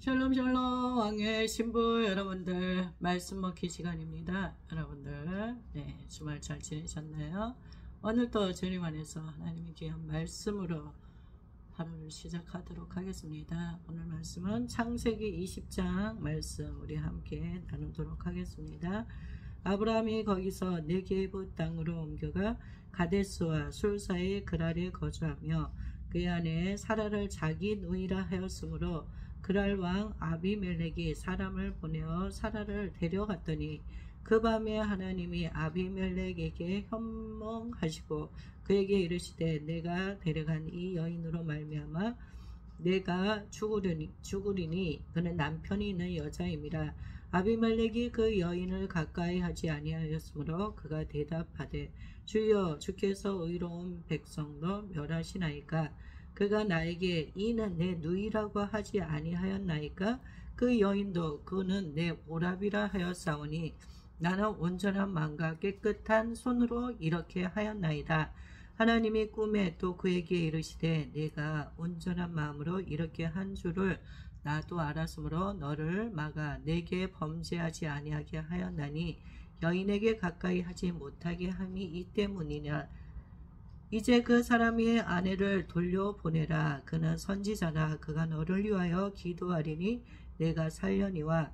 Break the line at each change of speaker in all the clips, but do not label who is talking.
샬롬 샬롬 왕의 신부 여러분들, 말씀 먹기 시간입니다. 여러분들 주말 잘 지내셨나요? 오늘도 주님 안에서 하나님의 귀한 말씀으로 하루를 시작하도록 하겠습니다. 오늘 말씀은 창세기 20장 말씀 우리 함께 나누도록 하겠습니다. 아브라함이 거기서 네게부 땅으로 옮겨가 가데스와 술 사이의 그랄에 거주하며 그의 아내 사라를 자기 누이라 하였으므로 그랄 왕 아비멜렉이 사람을 보내어 사라를 데려갔더니 그 밤에 하나님이 아비멜렉에게 현몽하시고 그에게 이르시되 내가 데려간 이 여인으로 말미암아 내가 죽으리니 그는 남편이 있는 여자임이라. 아비멜렉이 그 여인을 가까이 하지 아니하였으므로 그가 대답하되 주여 주께서 의로운 백성도 멸하시나이까. 그가 나에게 이는 내 누이라고 하지 아니하였나이까. 그 여인도 그는 내 오랍이라 하였사오니 나는 온전한 마음과 깨끗한 손으로 이렇게 하였나이다. 하나님이 꿈에 또 그에게 이르시되 내가 온전한 마음으로 이렇게 한 줄을 나도 알았으므로 너를 막아 내게 범죄하지 아니하게 하였나니 여인에게 가까이 하지 못하게 함이 이 때문이냐. 이제 그 사람의 아내를 돌려보내라. 그는 선지자라. 그가 너를 위하여 기도하리니 내가 살려니와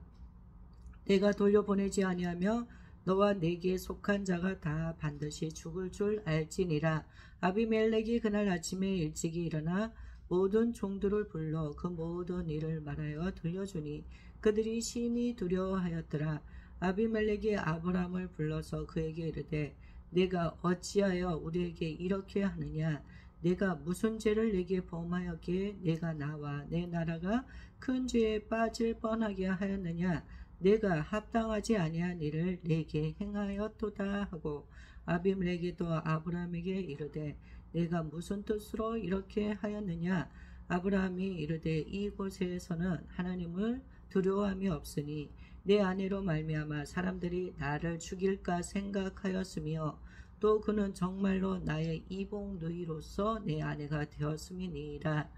내가 돌려보내지 아니하며 너와 내게 속한 자가 다 반드시 죽을 줄 알지니라. 아비멜렉이 그날 아침에 일찍이 일어나 모든 종들을 불러 그 모든 일을 말하여 들려주니 그들이 심히 두려워하였더라. 아비멜렉이 아브람을 불러서 그에게 이르되 내가 어찌하여 우리에게 이렇게 하느냐. 내가 무슨 죄를 내게 범하였기에 내가 나와 내 나라가 큰 죄에 빠질 뻔하게 하였느냐. 내가 합당하지 아니한 일을 내게 행하였도다 하고 아비멜렉이 또 아브라함에게 이르되 내가 무슨 뜻으로 이렇게 하였느냐. 아브라함이 이르되 이곳에서는 하나님을 두려워함이 없으니 내 아내로 말미암아 사람들이 나를 죽일까 생각하였으며 또 그는 정말로 나의 이복 누이로서 내 아내가 되었음이니라.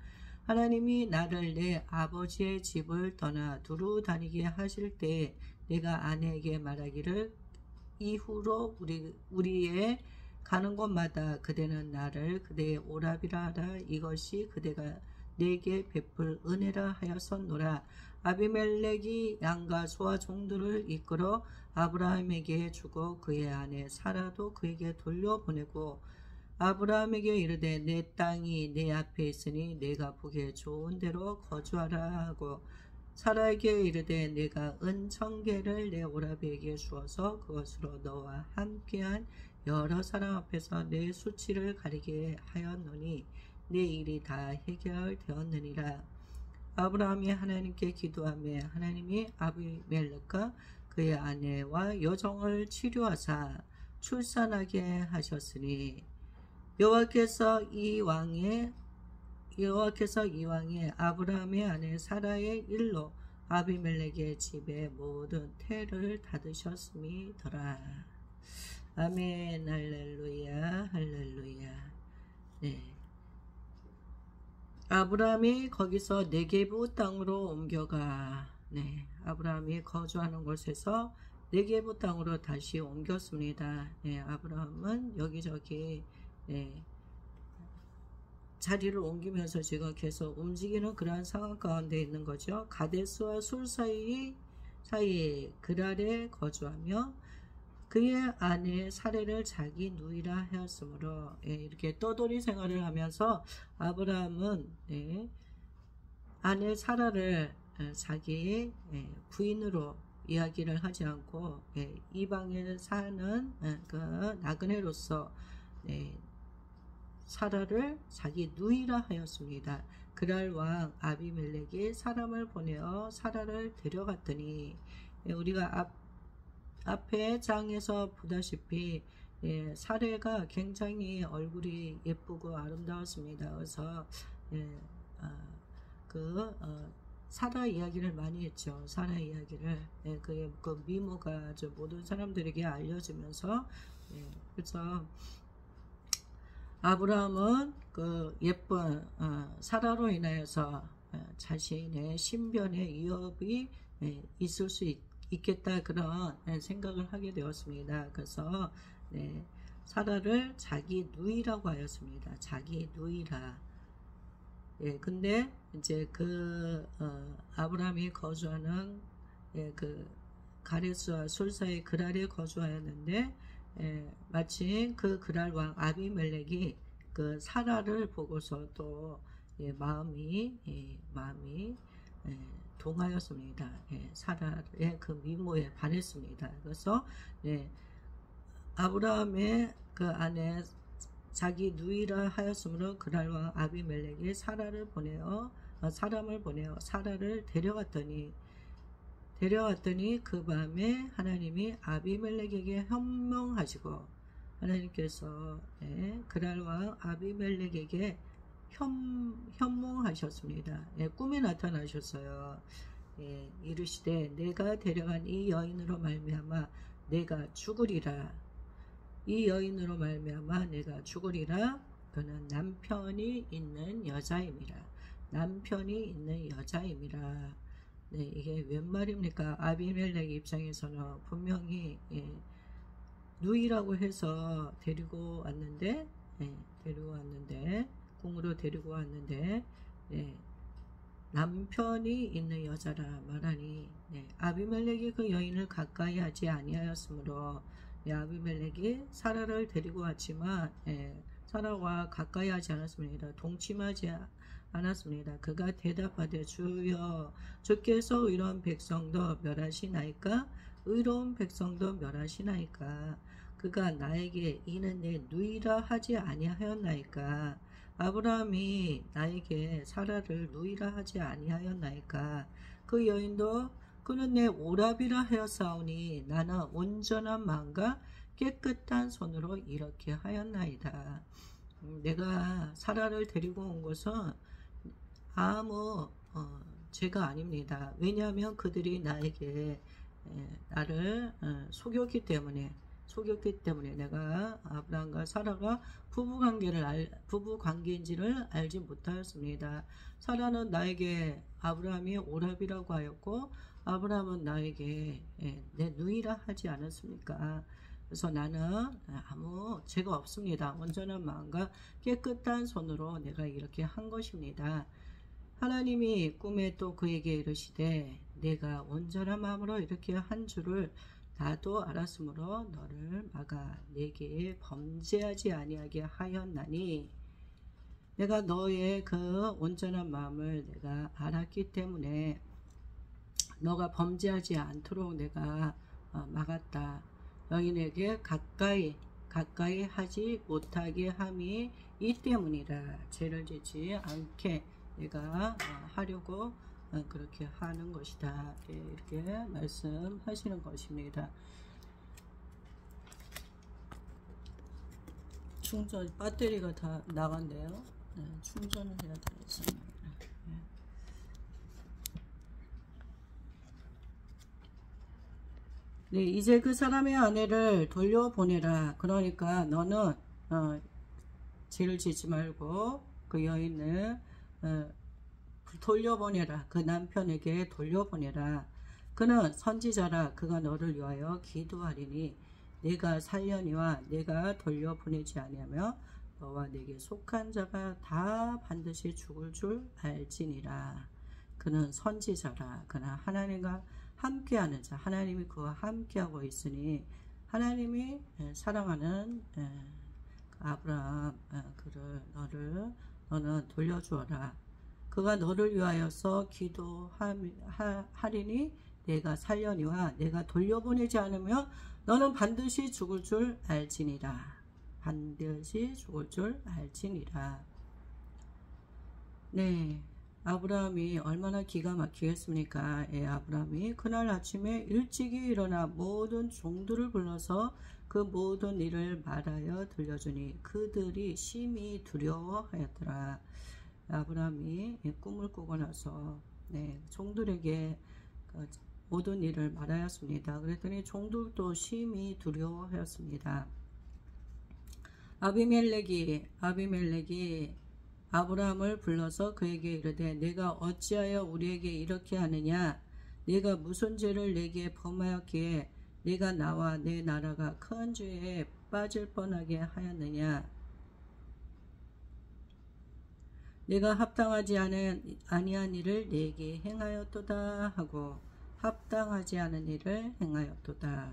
하나님이 나를 내 아버지의 집을 떠나 두루 다니게 하실 때에 내가 아내에게 말하기를 이후로 우리의 가는 곳마다 그대는 나를 그대의 오랍이라 하라. 이것이 그대가 내게 베풀 은혜라 하였었노라. 아비멜렉이 양과 소와 종들을 이끌어 아브라함에게 주고 그의 아내 사라도 그에게 돌려보내고 아브라함에게 이르되 내 땅이 내 앞에 있으니 내가 보기에 좋은 대로 거주하라 하고 사라에게 이르되 내가 은청계를 내 오라비에게 주어서 그것으로 너와 함께한 여러 사람 앞에서 내 수치를 가리게 하였노니 내 일이 다 해결되었느니라. 아브라함이 하나님께 기도하며 하나님이 아비멜렉과 그의 아내와 여종을 치료하사 출산하게 하셨으니 여호와께서 이 왕의 아브라함의 아내 사라의 일로 아비멜렉의 집에 모든 태를 닫으셨음이더라. 아멘. 할렐루야 할렐루야. 네. 아브라함이 거기서 네게부 땅으로 옮겨가 아브라함이 거주하는 곳에서 네게부 땅으로 다시 옮겼습니다. 아브라함은 여기저기 자리를 옮기면서 지금 계속 움직이는 그러한 상황 가운데 있는 거죠. 가데스와 술 사이에 그랄에 거주하며 그의 아내 사례를 자기 누이라 하였으므로 이렇게 떠돌이 생활을 하면서 아브라함은 아내 사라를 자기의 부인으로 이야기를 하지 않고 이방에 사는 그 나그네로서 사라를 자기 누이라 하였습니다. 그랄 왕 아비멜렉이 사람을 보내어 사라를 데려갔더니 우리가 앞에 장에서 보다시피 사례가 굉장히 얼굴이 예쁘고 아름다웠습니다. 그래서 사라 이야기를 많이 했죠. 사라 이야기를 그의 그 미모가 모든 사람들에게 알려지면서 그래서 아브라함은 그 예쁜 사라로 인하여서 자신의 신변의 위협이 있을 수 있겠다, 그런 생각을 하게 되었습니다. 그래서 사라를 자기 누이라고 하였습니다. 자기 누이라. 근데 이제 그 아브라함이 거주하는 그 가레스와 솔 사이 그랄에 거주하였는데, 마침 그 그랄 왕 아비멜렉이 그 사라를 보고서 또 마음이 동하였습니다. 사라의 그 미모에 반했습니다. 그래서 아브라함의 그 아내 자기 누이라 하였으므로 그랄 왕 아비멜렉이 사람을 보내어 사라를 데려왔더니 그 밤에 하나님이 아비멜렉에게 현명하시고, 하나님께서 그랄 왕 아비멜렉에게 현몽하셨습니다. 꿈에 나타나셨어요. 이르시되 내가 데려간 이 여인으로 말미암아 내가 죽으리라. 이 여인으로 말미암아 내가 죽으리라. 그는 남편이 있는 여자임이라. 남편이 있는 여자임이라. 이게 웬 말입니까? 아비멜렉 입장에서는 분명히 누이라고 해서 데리고 왔는데 궁으로 데리고 왔는데 남편이 있는 여자라 말하니, 아비멜렉이 그 여인을 가까이 하지 아니하였으므로 아비멜렉이 사라를 데리고 왔지만 사라와 가까이 하지 않았습니다. 동침하지 않았습니다. 그가 대답하되 주여, 주께서 의로운 백성도 멸하시나이까? 의로운 백성도 멸하시나이까? 그가 나에게 이는 내 누이라 하지 아니하였나이까? 아브라함이 나에게 사라를 누이라 하지 아니하였나이까? 그 여인도 그는 내 오라비라 하였사오니 나는 온전한 마음과 깨끗한 손으로 이렇게 하였나이다. 내가 사라를 데리고 온 것은 아무 죄가 아닙니다. 왜냐하면 그들이 나에게 나를 속였기 때문에 내가 아브라함과 사라가 부부관계인지를 알지 못하였습니다. 사라는 나에게 아브라함이 오라비라고 하였고, 아브라함은 나에게 내 누이라 하지 않았습니까? 그래서 나는 아무 죄가 없습니다. 온전한 마음과 깨끗한 손으로 내가 이렇게 한 것입니다. 하나님이 꿈에 또 그에게 이르시되 내가 온전한 마음으로 이렇게 한 줄을 나도 알았으므로 너를 막아 내게 범죄하지 아니하게 하였나니, 내가 너의 그 온전한 마음을 내가 알았기 때문에 너가 범죄하지 않도록 내가 막았다. 여인에게 가까이 하지 못하게 함이 이 때문이라. 죄를 짓지 않게 내가 하려고 그렇게 하는 것이다. 이렇게 말씀하시는 것입니다. 충전 배터리가 다 나간대요. 충전을 해야 되겠습니다. 이제 그 사람의 아내를 돌려보내라. 그러니까 너는 죄를 짓지 말고 그 여인을 돌려보내라. 그 남편에게 돌려보내라. 그는 선지자라. 그가 너를 위하여 기도하리니 내가 살려니와 내가 돌려보내지 아니하며 너와 내게 속한 자가 다 반드시 죽을 줄 알지니라. 그는 선지자라. 그는 하나님과 함께하는 자. 하나님이 그와 함께하고 있으니 하나님이 사랑하는 아브라함, 너는 돌려주어라. 그가 너를 위하여서 기도하리니 내가 살려니와 내가 돌려보내지 않으며 너는 반드시 죽을 줄 알지니라. 반드시 죽을 줄 알지니라. 아브라함이 얼마나 기가 막히겠습니까? 아브라함이 그날 아침에 일찍이 일어나 모든 종들을 불러서 그 모든 일을 말하여 들려주니 그들이 심히 두려워하였더라. 아브라함이 꿈을 꾸고 나서 종들에게 모든 일을 말하였습니다. 그랬더니 종들도 심히 두려워하였습니다. 아비멜렉이 아브라함을 불러서 그에게 이르되 내가 어찌하여 우리에게 이렇게 하느냐 네가 무슨 죄를 내게 범하였기에 네가 나와 내 나라가 큰 죄에 빠질 뻔하게 하였느냐 내가 합당하지 아니한 일을 내게 행하였도다 하고 합당하지 않은 일을 행하였도다.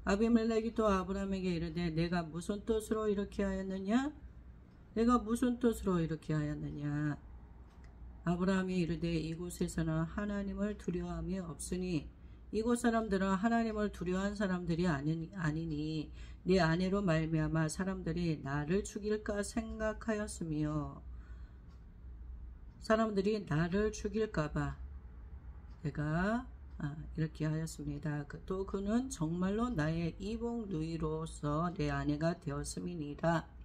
아비멜렉이 또 아브라함에게 이르되 내가 무슨 뜻으로 이렇게 하였느냐 내가 무슨 뜻으로 이렇게 하였느냐 아브라함이 이르되 이곳에서는 하나님을 두려워함이 없으니 이곳 사람들은 하나님을 두려워한 사람들이 아니니 네 아내로 말미암아 사람들이 나를 죽일까 생각하였으며 사람들이 나를 죽일까봐 내가 이렇게 하였습니다. 또 그는 정말로 나의 이복 누이로서 내 아내가 되었음이니라.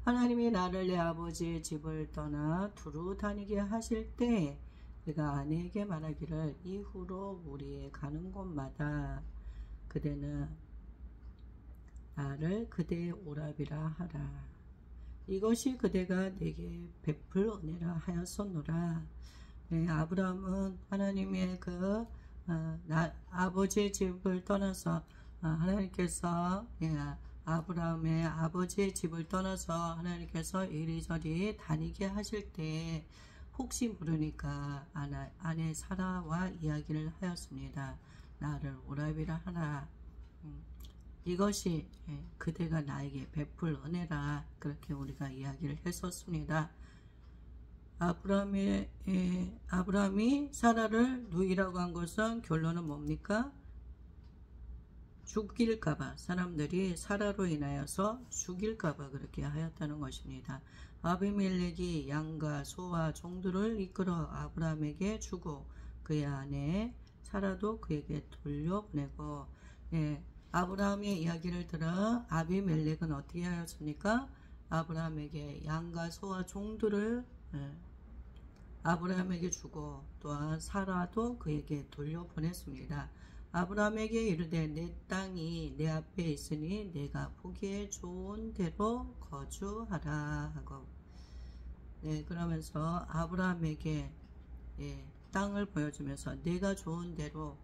하나님이 나를 내 아버지의 집을 떠나 두루 다니게 하실 때 내가 아내에게 말하기를 이후로 우리의 가는 곳마다 그대는 나를 그대의 오랍이라 하라. 이것이 그대가 내게 베풀 은혜라 하였었노라. 네, 아브라함은 하나님의 아버지의 집을 떠나서 하나님께서 아브라함의 아버지의 집을 떠나서 하나님께서 이리저리 다니게 하실 때 혹시 모르니까 아내 사라와 이야기를 하였습니다. 나를 오랍이라 하라. 이것이 그대가 나에게 베풀 은혜라 그렇게 우리가 이야기를 했었습니다. 아브라함이 사라를 누이라고 한 것은 결론은 뭡니까? 죽일까봐 사람들이 사라로 인하여서 죽일까봐 그렇게 하였다는 것입니다. 아비멜렉이 양과 소와 종들을 이끌어 아브라함에게 주고 그의 아내 사라도 그에게 돌려보내고 아브라함의 이야기를 들어 아비멜렉은 어떻게 하였습니까? 아브라함에게 양과 소와 종들을 아브라함에게 주고 또한 사라도 그에게 돌려보냈습니다. 아브라함에게 이르되 내 땅이 내 앞에 있으니 내가 보기에 좋은 대로 거주하라 하고 그러면서 아브라함에게 땅을 보여주면서 내가 좋은 대로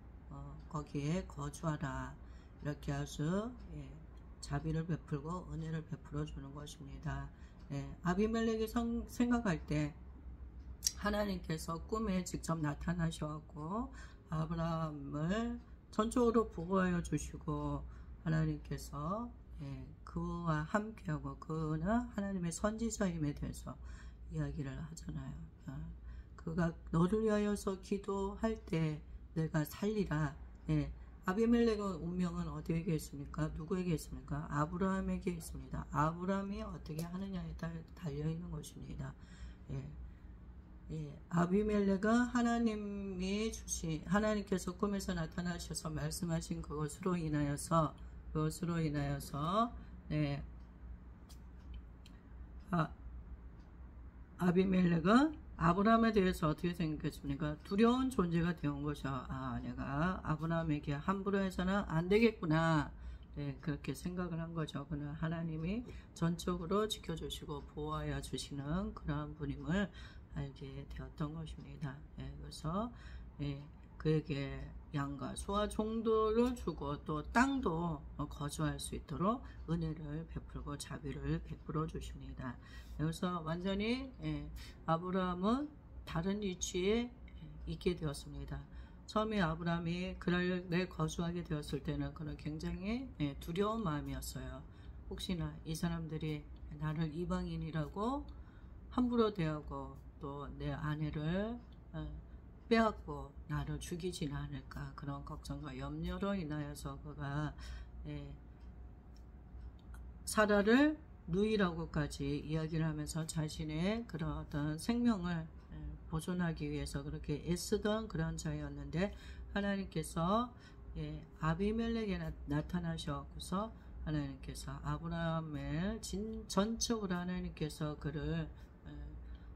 거기에 거주하라 이렇게 아주 자비를 베풀고 은혜를 베풀어 주는 것입니다. 아비멜렉이 생각할 때 하나님께서 꿈에 직접 나타나셔갖고 아브라함을 전적으로 보호하여 주시고 하나님께서 그와 함께하고 그는 하나님의 선지자임에 대해서 이야기를 하잖아요. 그가 너를 위하여서 기도할 때 내가 살리라. 아비멜렉의 운명은 어디에게 있습니까? 누구에게 있습니까? 아브라함에게 있습니다. 아브라함이 어떻게 하느냐에 달려있는 것입니다. 아비멜렉은 하나님께서 꿈에서 나타나셔서 말씀하신 그것으로 인하여서 아비멜렉은 아브라함에 대해서 어떻게 생각했습니까? 두려운 존재가 되온 것이죠. 내가 아브라함에게 함부로 해서는 안 되겠구나. 그렇게 생각을 한 거죠. 그는 하나님이 전적으로 지켜주시고 보호하여 주시는 그러한 분임을 알게 되었던 것입니다. 그래서 그에게 양과 소와 종들을 주고 또 땅도 거주할 수 있도록 은혜를 베풀고 자비를 베풀어 주십니다. 그래서 완전히 아브라함은 다른 위치에 있게 되었습니다. 처음에 아브라함이 그날에 거주하게 되었을 때는 그는 굉장히 두려운 마음이었어요. 혹시나 이 사람들이 나를 이방인이라고 함부로 대하고 또 내 아내를 빼앗고 나를 죽이지는 않을까 그런 걱정과 염려로 인하여서 그가 사라를 누이라고까지 이야기를 하면서 자신의 그런 어떤 생명을 보존하기 위해서 그렇게 애쓰던 그런 자였는데 하나님께서 아비멜렉에 나타나셔서 하나님께서 아브라함을 전적으로 하나님께서 그를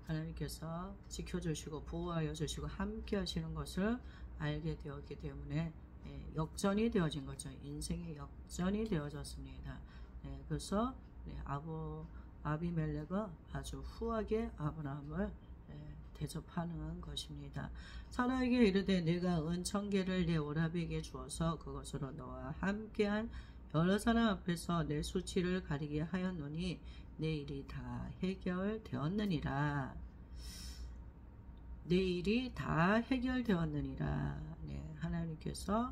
하나님께서 지켜주시고 보호하여 주시고 함께 하시는 것을 알게 되었기 때문에 역전이 되어진 거죠. 인생의 역전이 되어졌습니다. 그래서 아비멜렉은 아주 후하게 아브라함을 대접하는 것입니다. 사라에게 이르되 내가 은 1000개를 내 오라비에게 주어서 그것으로 너와 함께한 여러 사람 앞에서 내 수치를 가리게 하였노니 내 일이 다 해결되었느니라. 내 일이 다 해결되었느니라. 네, 하나님께서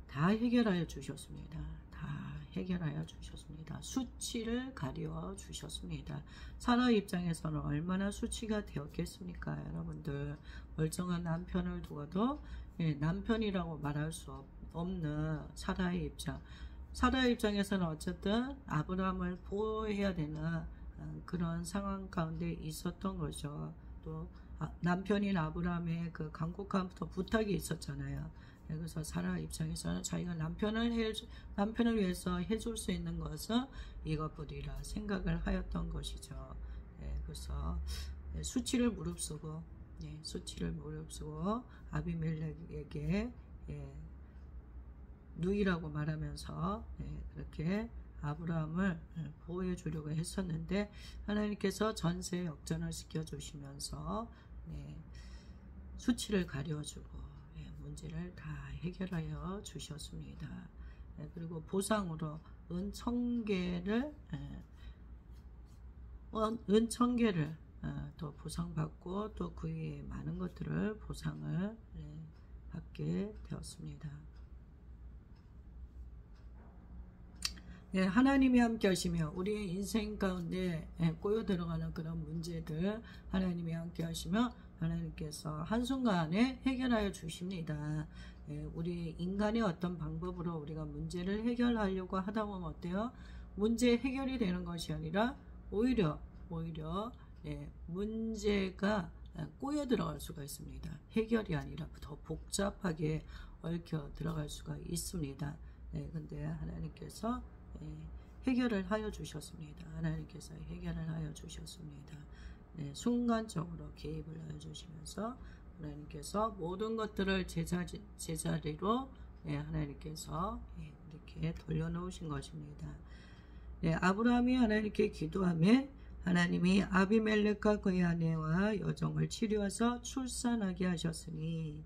다 해결하여 주셨습니다. 다 해결하여 주셨습니다. 수치를 가려 주셨습니다. 사라 입장에서는 얼마나 수치가 되었겠습니까? 여러분들, 멀쩡한 남편을 두고도 남편이라고 말할 수 없는 사라의 입장. 사라의 입장에서는 어쨌든 아브라함을 보호해야 되는 그런 상황 가운데 있었던 거죠. 또 남편인 아브라함의 그 간곡함부터 부탁이 있었잖아요. 그래서 사라 입장에서는 자기가 남편을 위해서 해줄 수 있는 것은 이것뿐이라 생각을 하였던 것이죠. 그래서 수치를 무릅쓰고 아비멜렉에게 누이라고 말하면서 그렇게 아브라함을 보호해 주려고 했었는데 하나님께서 전세 역전을 시켜주시면서 수치를 가려주고 문제를 다 해결하여 주셨습니다. 그리고 보상으로 은 1000개를 또 보상받고 또 그 위에 많은 것들을 보상을 받게 되었습니다. 하나님이 함께 하시며 우리의 인생 가운데 꼬여 들어가는 그런 문제들 하나님이 함께 하시며 하나님께서 한순간에 해결하여 주십니다. 우리 인간의 어떤 방법으로 우리가 문제를 해결하려고 하다 보면 어때요? 문제 해결이 되는 것이 아니라 오히려 문제가 꼬여 들어갈 수가 있습니다. 해결이 아니라 더 복잡하게 얽혀 들어갈 수가 있습니다. 근데 하나님께서 해결을 하여 주셨습니다. 하나님께서 해결을 하여 주셨습니다. 순간적으로 개입을 하여 주시면서 하나님께서 모든 것들을 제자리로 하나님께서 이렇게 돌려놓으신 것입니다. 아브라함이 하나님께 기도하며 하나님이 아비멜렉과 그의 아내와 여종을 치료하사 출산하게 하셨으니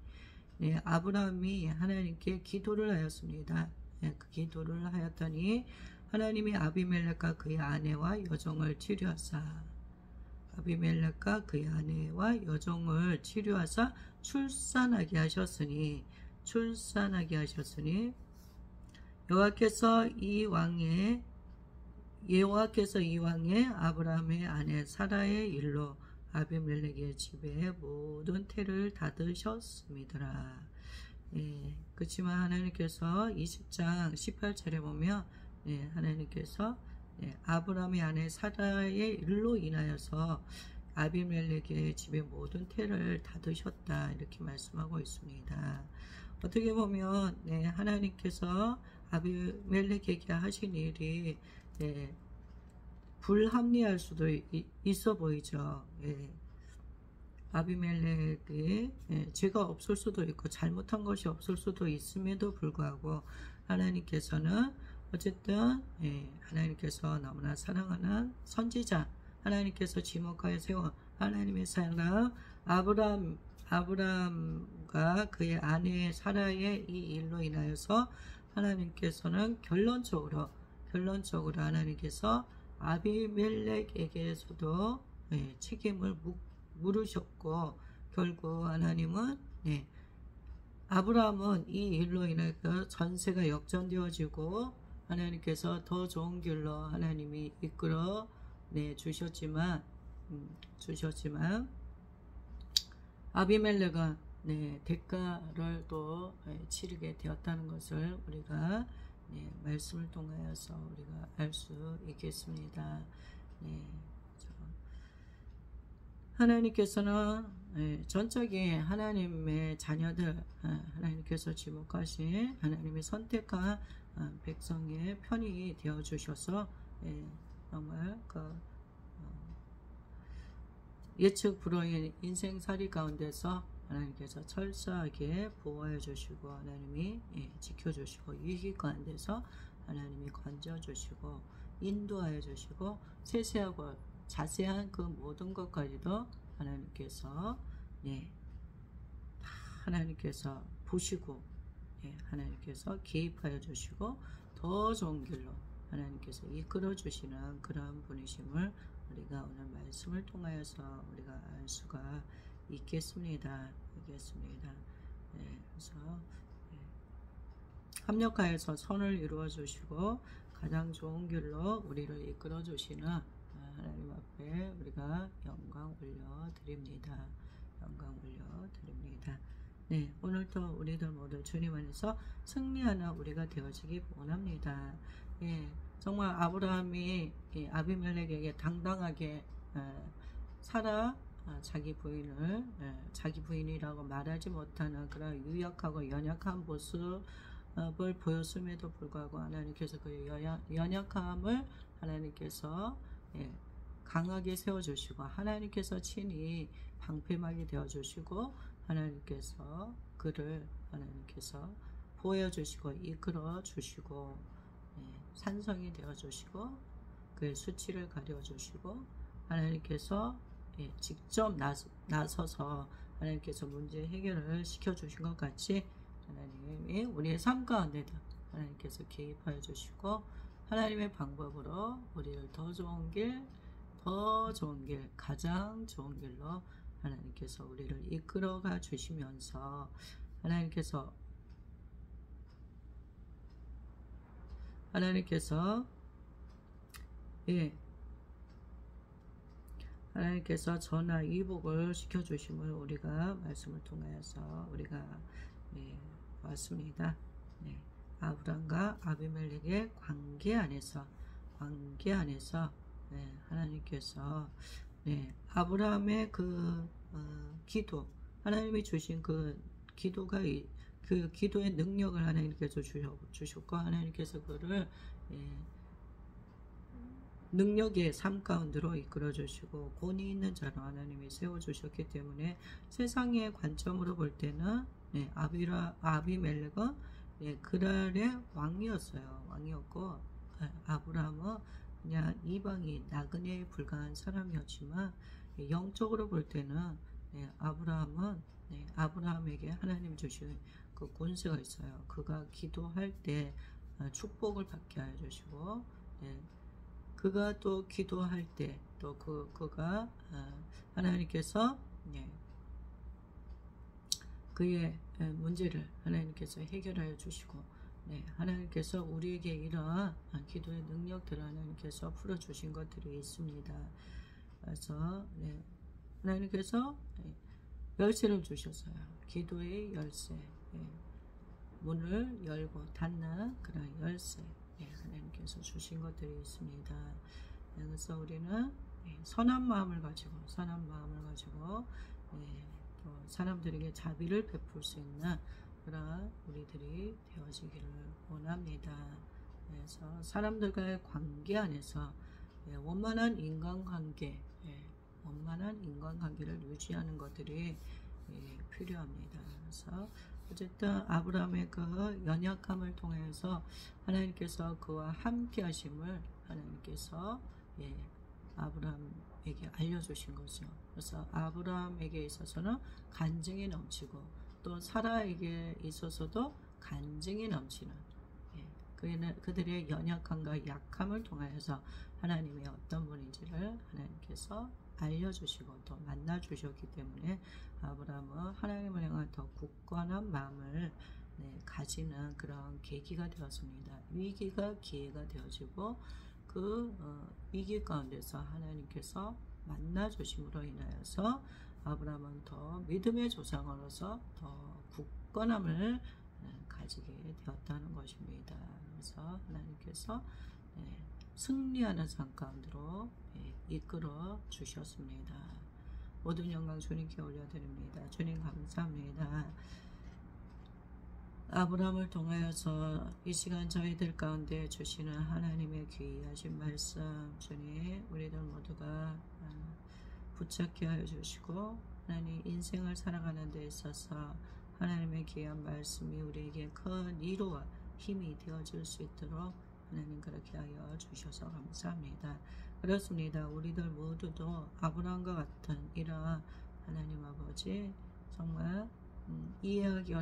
아브라함이 하나님께 기도를 하였습니다. 그 기도를 하였더니 하나님이 아비멜렉과 그의 아내와 여종을 치료하사 출산하게 하셨으니 여호와께서 이 왕의 아브라함의 아내 사라의 일로 아비멜렉의 집에 모든 태를 닫으셨습니다. 그렇지만 하나님께서 20장 18절에 보면 하나님께서 아브라함의 아내 사라의 일로 인하여서 아비멜렉의 집에 모든 태를 닫으셨다 이렇게 말씀하고 있습니다. 어떻게 보면 하나님께서 아비멜렉에게 하신 일이 불합리할 수도 있어 보이죠. 아비멜렉이 죄가 없을 수도 있고 잘못한 것이 없을 수도 있음에도 불구하고 하나님께서는 어쨌든 하나님께서 너무나 사랑하는 선지자 하나님께서 지목하여 세운 하나님의 사랑 아브라함과 그의 아내 사라의 이 일로 인하여서 하나님께서는 결론적으로 하나님께서 아비멜렉에게서도 책임을 물으셨고 결국 하나님은 아브라함은 이 일로 인해서 전세가 역전되어지고 하나님께서 더 좋은 길로 하나님이 이끌어 주셨지만 아비멜렉은 대가를 또 치르게 되었다는 것을 우리가 말씀을 통하여서 우리가 알 수 있겠습니다. 하나님께서는 전적인 하나님의 자녀들, 하나님께서 지목하신 하나님의 선택한 백성의 편이 되어 주셔서 정말 예측 불허인 인생살이 가운데서 하나님께서 철저하게 보호해 주시고 하나님이 지켜주시고 위기 가운데서 하나님이 건져주시고 인도하여 주시고 세세하고 자세한 그 모든 것까지도 하나님께서 하나님께서 보시고 하나님께서 개입하여 주시고 더 좋은 길로 하나님께서 이끌어 주시는 그러한 분이심을 우리가 오늘 말씀을 통하여서 우리가 알 수가 있겠습니다. 그래서 합력하여서 선을 이루어 주시고 가장 좋은 길로 우리를 이끌어 주시는 하나님 앞에 우리가 영광 올려 드립니다. 네, 오늘도 우리들 모두 주님 안에서 승리하는 우리가 되어지기 원합니다. 정말 아브라함이 아비멜렉에게 당당하게 사라 자기 부인을 자기 부인이라고 말하지 못하는 그런 유약하고 연약한 모습을 보였음에도 불구하고 하나님께서 그 연약함을 하나님께서 강하게 세워주시고 하나님께서 친히 방패막이 되어주시고 하나님께서 그를 보여주시고 이끌어주시고 산성이 되어주시고 그의 수치를 가려주시고 하나님께서 직접 나서서 하나님께서 문제 해결을 시켜주신 것 같이 하나님이 우리의 삶 가운데도 하나님께서 개입하여 주시고 하나님의 방법으로 우리를 더 좋은 길, 가장 좋은 길로 하나님께서 우리를 이끌어가 주시면서 하나님께서 전하 이복을 시켜주심을 우리가 말씀을 통하여서 우리가 왔습니다. 아브람과 아비멜렉의 관계 안에서 하나님께서 아브라함의 그 기도, 하나님이 주신 그 기도가 그 기도의 능력을 하나님께서 주셨고 하나님께서 그를 능력의 삶 가운데로 이끌어 주시고 본이 있는 자로 하나님이 세워 주셨기 때문에 세상의 관점으로 볼 때는 아비멜렉은 그랄의 왕이었고 아브라함은 그냥 이방인 나그네에 불과한 사람이었지만 영적으로 볼 때는 아브라함에게 하나님 주신 그 권세가 있어요. 그가 기도할 때 축복을 받게 하여 주시고 그가 또 기도할 때 또 그가 하나님께서 그의 문제를 하나님께서 해결하여 주시고 하나님께서 우리에게 이러한 기도의 능력들을 하나님께서 풀어주신 것들이 있습니다. 그래서 하나님께서 열쇠를 주셨어요. 기도의 열쇠, 문을 열고 닫는 그런 열쇠 하나님께서 주신 것들이 있습니다. 그래서 우리는 선한 마음을 가지고 또 사람들에게 자비를 베풀 수 있는 그런 우리들이 되어지기를 원합니다. 그래서 사람들과의 관계 안에서 원만한 인간관계를 유지하는 것들이 필요합니다. 그래서 어쨌든 아브라함의 그 연약함을 통해서 하나님께서 그와 함께 하심을 하나님께서 아브라함에게 알려주신 거죠. 그래서 아브라함에게 있어서는 간증이 넘치고 또 사라에게 있어서도 간증이 넘치는 그들의 연약함과 약함을 통하여서 하나님의 어떤 분인지를 하나님께서 알려주시고 또 만나주셨기 때문에 아브라함은 하나님을 향한 더 굳건한 마음을 가지는 그런 계기가 되었습니다. 위기가 기회가 되어지고 그 위기 가운데서 하나님께서 만나주심으로 인하여서 아브라함은 더 믿음의 조상으로서 더 굳건함을 가지게 되었다는 것입니다. 그래서 하나님께서 승리하는 삶 가운데로 이끌어 주셨습니다. 모든 영광 주님께 올려드립니다. 주님 감사합니다. 아브라함을 통하여서 이 시간 저희들 가운데 주시는 하나님의 귀하신 말씀 주님 우리들 모두가 붙잡게 하여 주시고 하나님 인생을 살아가는 데 있어서 하나님의 귀한 말씀이 우리에게 큰 위로와 힘이 되어줄 수 있도록 하나님 그렇게 하여 주셔서 감사합니다. 그렇습니다. 우리들 모두도 아브라함과 같은 이러한 하나님 아버지 정말 이해하기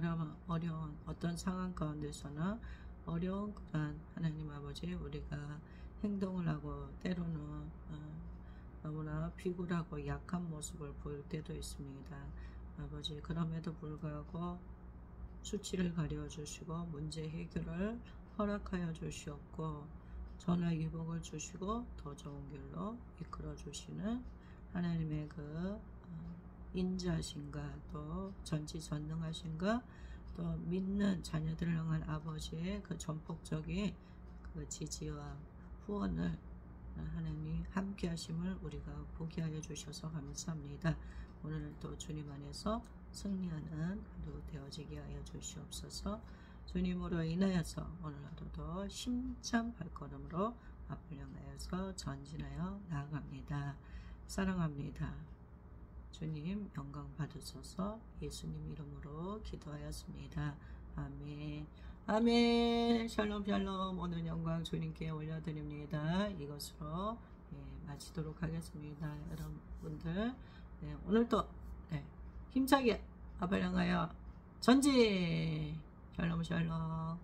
어려운 어떤 상황 가운데서나 어려운 그런 하나님 아버지 우리가 행동을 하고 때로는 너무나 비굴하고 약한 모습을 보일 때도 있습니다. 아버지 그럼에도 불구하고 수치를 가려 주시고 문제 해결을 허락하여 주시옵고 전화위복을 주시고 더 좋은 길로 이끌어 주시는 하나님의 그 인자하신가 또 전지전능하신가 또 믿는 자녀들을 향한 아버지의 그 전폭적인 그 지지와 후원을 하나님 함께 하심을 우리가 보게 하여 주셔서 감사합니다. 오늘도 주님 안에서 승리하는 하루 되어지게 하여 주시옵소서. 주님으로 인하여서 오늘 하루도 힘찬 발걸음으로 앞을 향하여서 전진하여 나아갑니다. 사랑합니다. 주님 영광 받으소서. 예수님 이름으로 기도하였습니다. 아멘. 아멘. 샬롬 샬롬. 오늘 영광 주님께 올려드립니다. 이것으로 마치도록 하겠습니다. 여러분들 오늘도 힘차게 앞을 향하여 전진. 샬롬 샬롬.